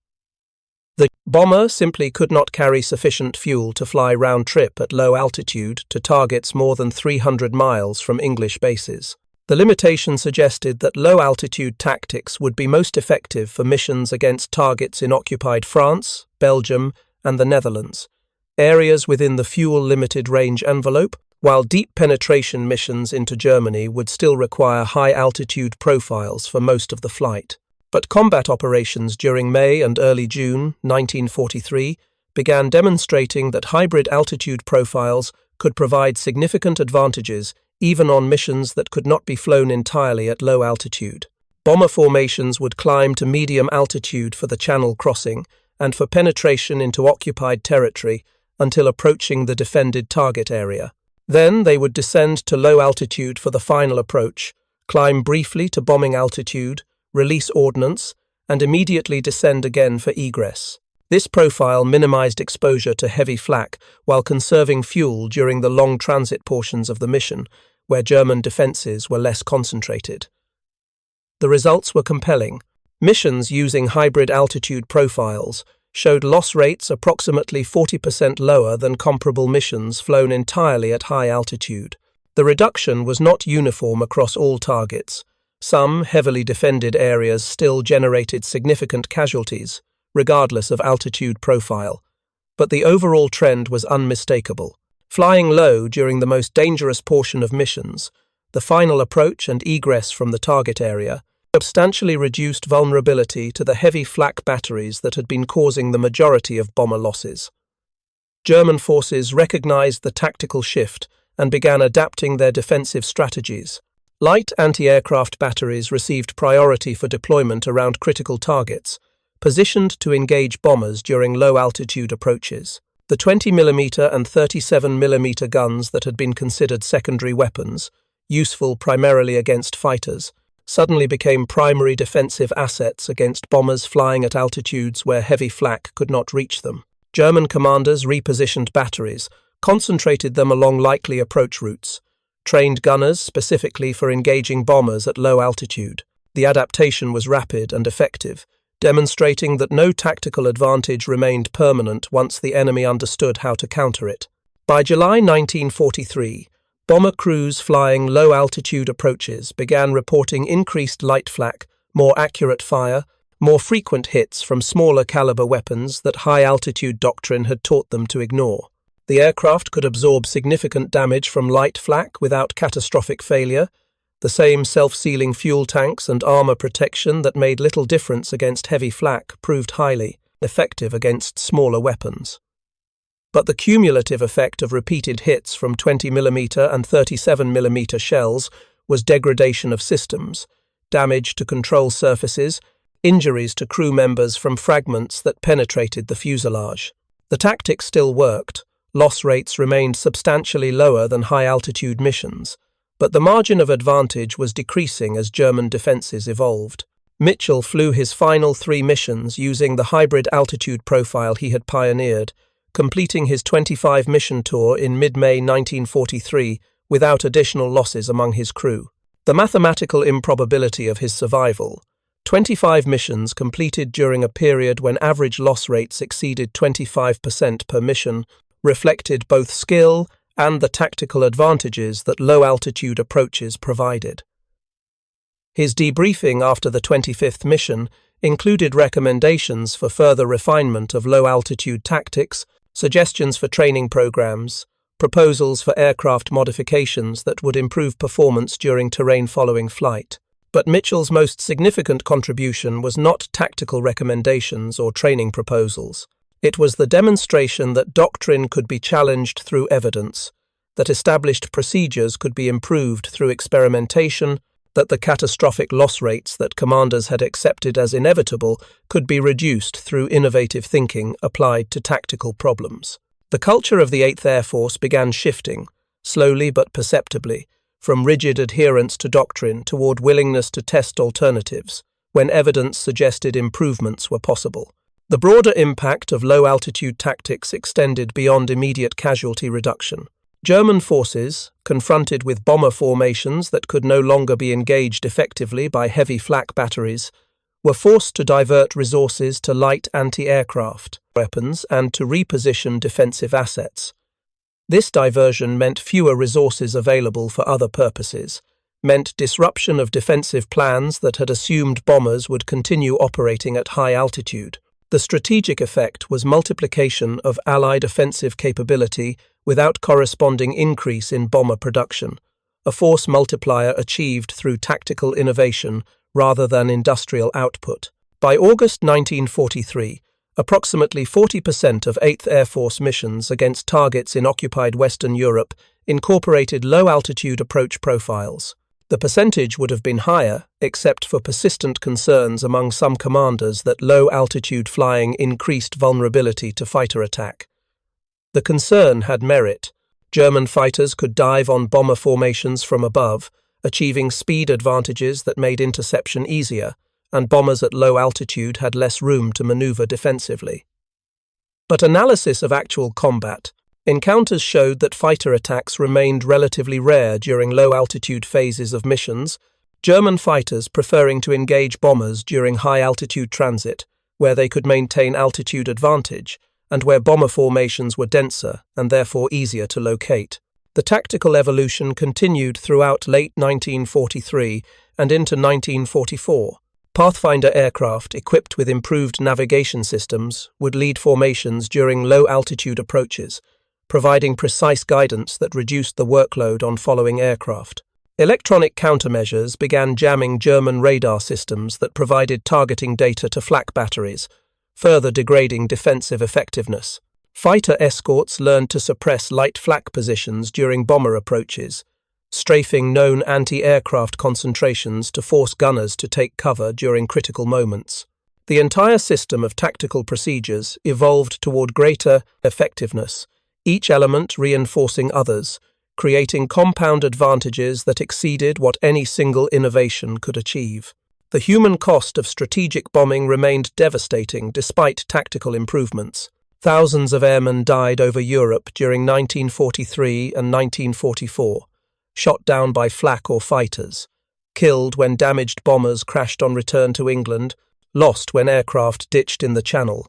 The bomber simply could not carry sufficient fuel to fly round-trip at low altitude to targets more than 300 miles from English bases. The limitation suggested that low-altitude tactics would be most effective for missions against targets in occupied France, Belgium, and the Netherlands, areas within the fuel-limited range envelope, while deep penetration missions into Germany would still require high-altitude profiles for most of the flight. But combat operations during May and early June 1943 began demonstrating that hybrid altitude profiles could provide significant advantages even on missions that could not be flown entirely at low altitude. Bomber formations would climb to medium altitude for the channel crossing and for penetration into occupied territory until approaching the defended target area. Then they would descend to low altitude for the final approach, climb briefly to bombing altitude, release ordnance, and immediately descend again for egress. This profile minimized exposure to heavy flak while conserving fuel during the long transit portions of the mission, where German defenses were less concentrated. The results were compelling. Missions using hybrid altitude profiles showed loss rates approximately 40% lower than comparable missions flown entirely at high altitude. The reduction was not uniform across all targets. Some heavily defended areas still generated significant casualties, regardless of altitude profile, but the overall trend was unmistakable. Flying low during the most dangerous portion of missions, the final approach and egress from the target area, substantially reduced vulnerability to the heavy flak batteries that had been causing the majority of bomber losses. German forces recognized the tactical shift and began adapting their defensive strategies. Light anti-aircraft batteries received priority for deployment around critical targets, positioned to engage bombers during low-altitude approaches. The 20mm and 37mm guns that had been considered secondary weapons, useful primarily against fighters, suddenly became primary defensive assets against bombers flying at altitudes where heavy flak could not reach them. German commanders repositioned batteries, concentrated them along likely approach routes, trained gunners specifically for engaging bombers at low altitude. The adaptation was rapid and effective, demonstrating that no tactical advantage remained permanent once the enemy understood how to counter it. By July 1943, bomber crews flying low-altitude approaches began reporting increased light flak, more accurate fire, more frequent hits from smaller caliber weapons that high-altitude doctrine had taught them to ignore. The aircraft could absorb significant damage from light flak without catastrophic failure. The same self-sealing fuel tanks and armor protection that made little difference against heavy flak proved highly effective against smaller weapons. But the cumulative effect of repeated hits from 20mm and 37mm shells was degradation of systems, damage to control surfaces, injuries to crew members from fragments that penetrated the fuselage. The tactics still worked, loss rates remained substantially lower than high-altitude missions, but the margin of advantage was decreasing as German defenses evolved. Mitchell flew his final 3 missions using the hybrid altitude profile he had pioneered, completing his 25-mission tour in mid-May 1943 without additional losses among his crew. The mathematical improbability of his survival, 25 missions completed during a period when average loss rates exceeded 25% per mission, reflected both skill and the tactical advantages that low-altitude approaches provided. His debriefing after the 25th mission included recommendations for further refinement of low-altitude tactics, suggestions for training programs, proposals for aircraft modifications that would improve performance during terrain-following flight. But Mitchell's most significant contribution was not tactical recommendations or training proposals. It was the demonstration that doctrine could be challenged through evidence, that established procedures could be improved through experimentation, that the catastrophic loss rates that commanders had accepted as inevitable could be reduced through innovative thinking applied to tactical problems. The culture of the 8th Air Force began shifting, slowly but perceptibly, from rigid adherence to doctrine toward willingness to test alternatives, when evidence suggested improvements were possible. The broader impact of low-altitude tactics extended beyond immediate casualty reduction. German forces, confronted with bomber formations that could no longer be engaged effectively by heavy flak batteries, were forced to divert resources to light anti-aircraft weapons and to reposition defensive assets. This diversion meant fewer resources available for other purposes, meant disruption of defensive plans that had assumed bombers would continue operating at high altitude. The strategic effect was multiplication of Allied offensive capability without corresponding increase in bomber production, a force multiplier achieved through tactical innovation rather than industrial output. By August 1943, Approximately 40% of 8th Air Force missions against targets in occupied Western Europe incorporated low-altitude approach profiles. The percentage would have been higher, except for persistent concerns among some commanders that low-altitude flying increased vulnerability to fighter attack. The concern had merit. German fighters could dive on bomber formations from above, achieving speed advantages that made interception easier, and bombers at low altitude had less room to maneuver defensively. But analysis of actual combat, encounters showed that fighter attacks remained relatively rare during low-altitude phases of missions, German fighters preferring to engage bombers during high-altitude transit, where they could maintain altitude advantage, and where bomber formations were denser and therefore easier to locate. The tactical evolution continued throughout late 1943 and into 1944. Pathfinder aircraft equipped with improved navigation systems would lead formations during low-altitude approaches, providing precise guidance that reduced the workload on following aircraft. Electronic countermeasures began jamming German radar systems that provided targeting data to flak batteries, further degrading defensive effectiveness. Fighter escorts learned to suppress light flak positions during bomber approaches, strafing known anti-aircraft concentrations to force gunners to take cover during critical moments. The entire system of tactical procedures evolved toward greater effectiveness, each element reinforcing others, creating compound advantages that exceeded what any single innovation could achieve. The human cost of strategic bombing remained devastating despite tactical improvements. Thousands of airmen died over Europe during 1943 and 1944. Shot down by flak or fighters, killed when damaged bombers crashed on return to England, lost when aircraft ditched in the Channel.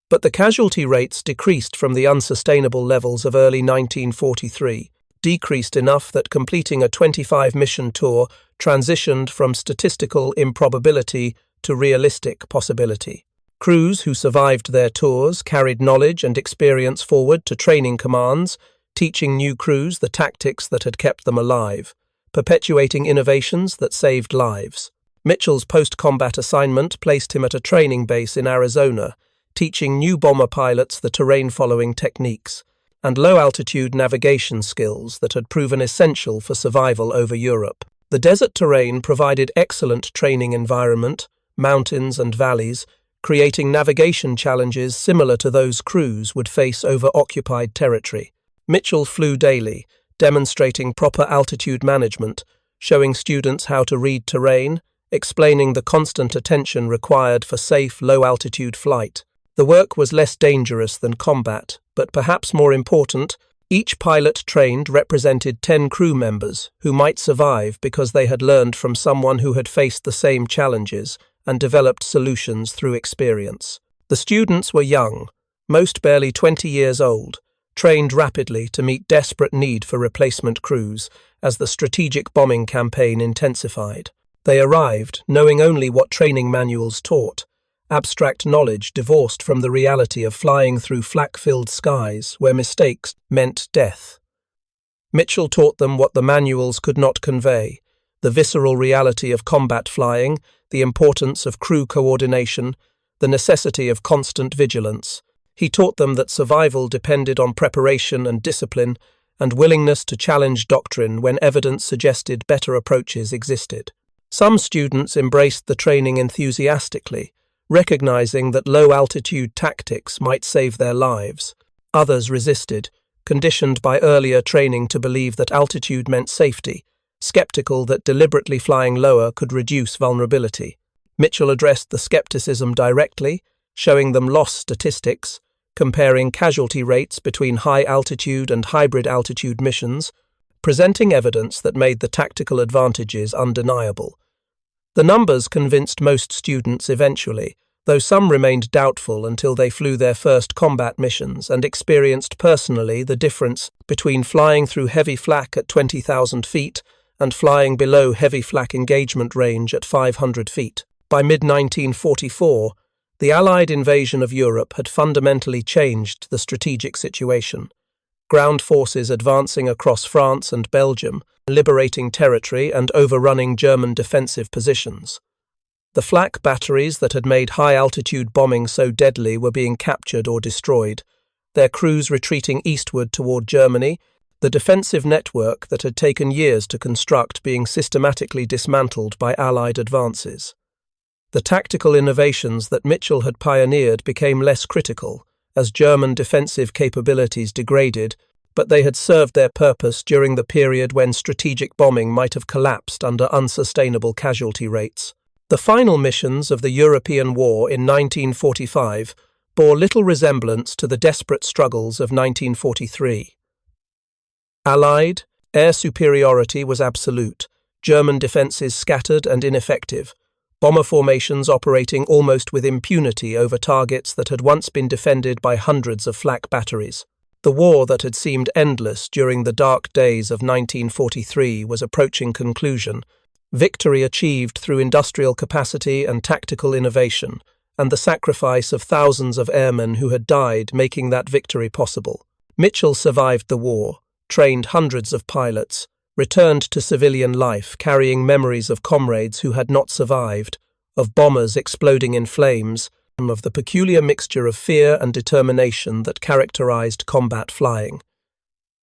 But the casualty rates decreased from the unsustainable levels of early 1943, decreased enough that completing a 25-mission tour transitioned from statistical improbability to realistic possibility. Crews who survived their tours carried knowledge and experience forward to training commands, teaching new crews the tactics that had kept them alive, perpetuating innovations that saved lives. Mitchell's post-combat assignment placed him at a training base in Arizona, teaching new bomber pilots the terrain-following techniques and low-altitude navigation skills that had proven essential for survival over Europe. The desert terrain provided excellent training environment, mountains and valleys, creating navigation challenges similar to those crews would face over occupied territory. Mitchell flew daily, demonstrating proper altitude management, showing students how to read terrain, explaining the constant attention required for safe, low-altitude flight. The work was less dangerous than combat, but perhaps more important, each pilot trained represented 10 crew members who might survive because they had learned from someone who had faced the same challenges and developed solutions through experience. The students were young, most barely 20 years old, trained rapidly to meet desperate need for replacement crews as the strategic bombing campaign intensified. They arrived knowing only what training manuals taught, abstract knowledge divorced from the reality of flying through flak-filled skies where mistakes meant death. Mitchell taught them what the manuals could not convey, the visceral reality of combat flying, the importance of crew coordination, the necessity of constant vigilance. He taught them that survival depended on preparation and discipline and willingness to challenge doctrine when evidence suggested better approaches existed. Some students embraced the training enthusiastically, recognizing that low-altitude tactics might save their lives. Others resisted, conditioned by earlier training to believe that altitude meant safety, skeptical that deliberately flying lower could reduce vulnerability. Mitchell addressed the skepticism directly, showing them loss statistics, comparing casualty rates between high-altitude and hybrid-altitude missions, presenting evidence that made the tactical advantages undeniable. The numbers convinced most students eventually, though some remained doubtful until they flew their first combat missions and experienced personally the difference between flying through heavy flak at 20,000 feet and flying below heavy flak engagement range at 500 feet. By mid-1944, the Allied invasion of Europe had fundamentally changed the strategic situation. Ground forces advancing across France and Belgium, liberating territory and overrunning German defensive positions. The flak batteries that had made high-altitude bombing so deadly were being captured or destroyed, their crews retreating eastward toward Germany, the defensive network that had taken years to construct being systematically dismantled by Allied advances. The tactical innovations that Mitchell had pioneered became less critical as German defensive capabilities degraded, but they had served their purpose during the period when strategic bombing might have collapsed under unsustainable casualty rates. The final missions of the European War in 1945 bore little resemblance to the desperate struggles of 1943. Allied air superiority was absolute, German defences scattered and ineffective, bomber formations operating almost with impunity over targets that had once been defended by hundreds of flak batteries. The war that had seemed endless during the dark days of 1943 was approaching conclusion, victory achieved through industrial capacity and tactical innovation, and the sacrifice of thousands of airmen who had died making that victory possible. Mitchell survived the war, trained hundreds of pilots, returned to civilian life carrying memories of comrades who had not survived, of bombers exploding in flames, of the peculiar mixture of fear and determination that characterized combat flying.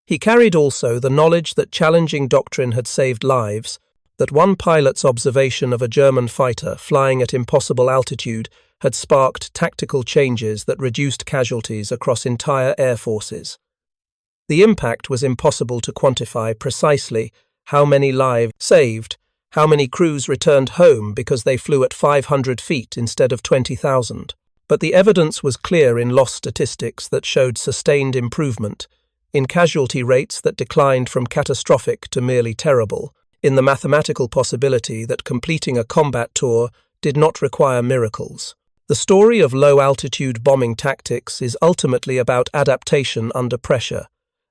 He carried also the knowledge that challenging doctrine had saved lives, that one pilot's observation of a German fighter flying at impossible altitude had sparked tactical changes that reduced casualties across entire air forces. The impact was impossible to quantify precisely: how many lives saved, how many crews returned home because they flew at 500 feet instead of 20,000. But the evidence was clear in loss statistics that showed sustained improvement, in casualty rates that declined from catastrophic to merely terrible, in the mathematical possibility that completing a combat tour did not require miracles. The story of low-altitude bombing tactics is ultimately about adaptation under pressure,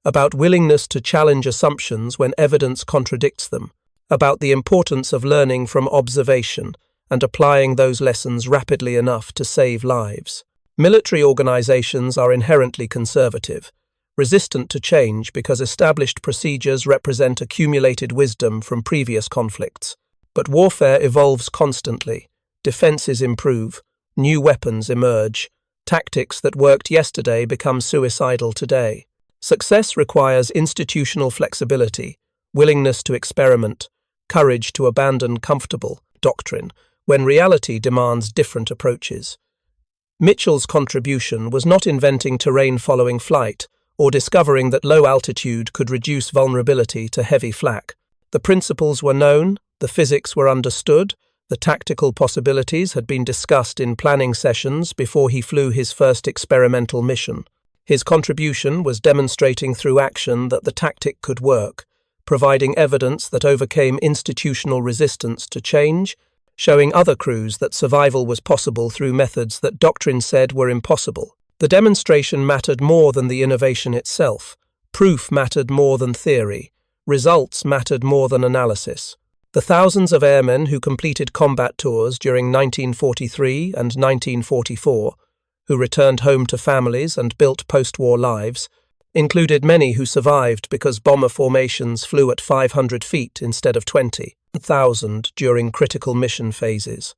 about willingness to challenge assumptions when evidence contradicts them, about the importance of learning from observation and applying those lessons rapidly enough to save lives. Military organizations are inherently conservative, resistant to change because established procedures represent accumulated wisdom from previous conflicts. But warfare evolves constantly, defenses improve, new weapons emerge, tactics that worked yesterday become suicidal today. Success requires institutional flexibility, willingness to experiment, courage to abandon comfortable doctrine when reality demands different approaches. Mitchell's contribution was not inventing terrain-following flight or discovering that low altitude could reduce vulnerability to heavy flak. The principles were known, the physics were understood, the tactical possibilities had been discussed in planning sessions before he flew his first experimental mission. His contribution was demonstrating through action that the tactic could work, providing evidence that overcame institutional resistance to change, showing other crews that survival was possible through methods that doctrine said were impossible. The demonstration mattered more than the innovation itself. Proof mattered more than theory. Results mattered more than analysis. The thousands of airmen who completed combat tours during 1943 and 1944, who returned home to families and built post-war lives, included many who survived because bomber formations flew at 500 feet instead of 20,000 during critical mission phases.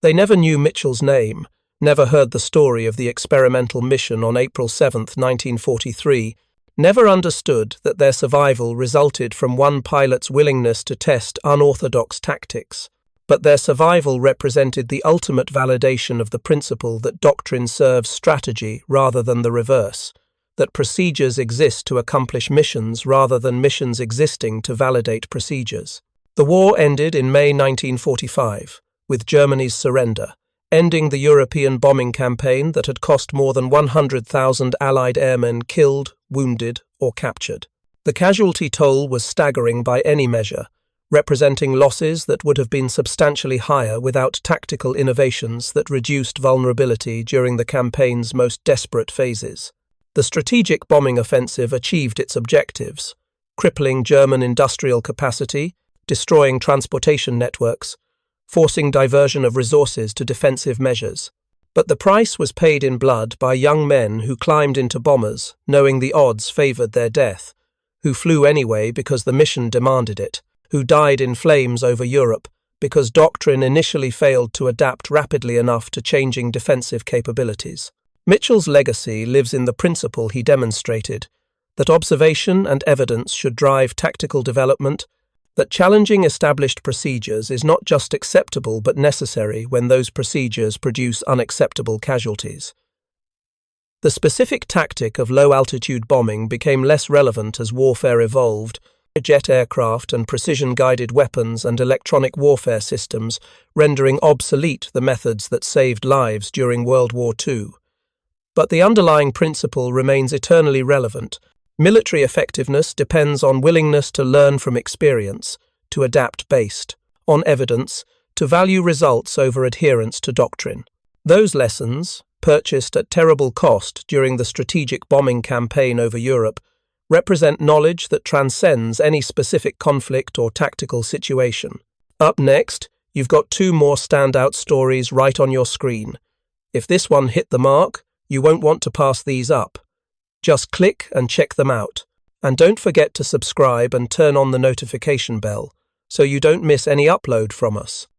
They never knew Mitchell's name, never heard the story of the experimental mission on April 7, 1943, never understood that their survival resulted from one pilot's willingness to test unorthodox tactics. But their survival represented the ultimate validation of the principle that doctrine serves strategy rather than the reverse, that procedures exist to accomplish missions rather than missions existing to validate procedures. The war ended in May 1945, with Germany's surrender, ending the European bombing campaign that had cost more than 100,000 Allied airmen killed, wounded, or captured. The casualty toll was staggering by any measure, representing losses that would have been substantially higher without tactical innovations that reduced vulnerability during the campaign's most desperate phases. The strategic bombing offensive achieved its objectives, crippling German industrial capacity, destroying transportation networks, forcing diversion of resources to defensive measures. But the price was paid in blood by young men who climbed into bombers, knowing the odds favored their death, who flew anyway because the mission demanded it, who died in flames over Europe, because doctrine initially failed to adapt rapidly enough to changing defensive capabilities. Mitchell's legacy lives in the principle he demonstrated, that observation and evidence should drive tactical development, that challenging established procedures is not just acceptable but necessary when those procedures produce unacceptable casualties. The specific tactic of low-altitude bombing became less relevant as warfare evolved. Jet aircraft and precision-guided weapons and electronic warfare systems rendering obsolete the methods that saved lives during World War II. But the underlying principle remains eternally relevant. Military effectiveness depends on willingness to learn from experience, to adapt based on evidence, to value results over adherence to doctrine. Those lessons, purchased at terrible cost during the strategic bombing campaign over Europe, represent knowledge that transcends any specific conflict or tactical situation. Up next, you've got two more standout stories right on your screen. If this one hit the mark, you won't want to pass these up. Just click and check them out. And don't forget to subscribe and turn on the notification bell so you don't miss any upload from us.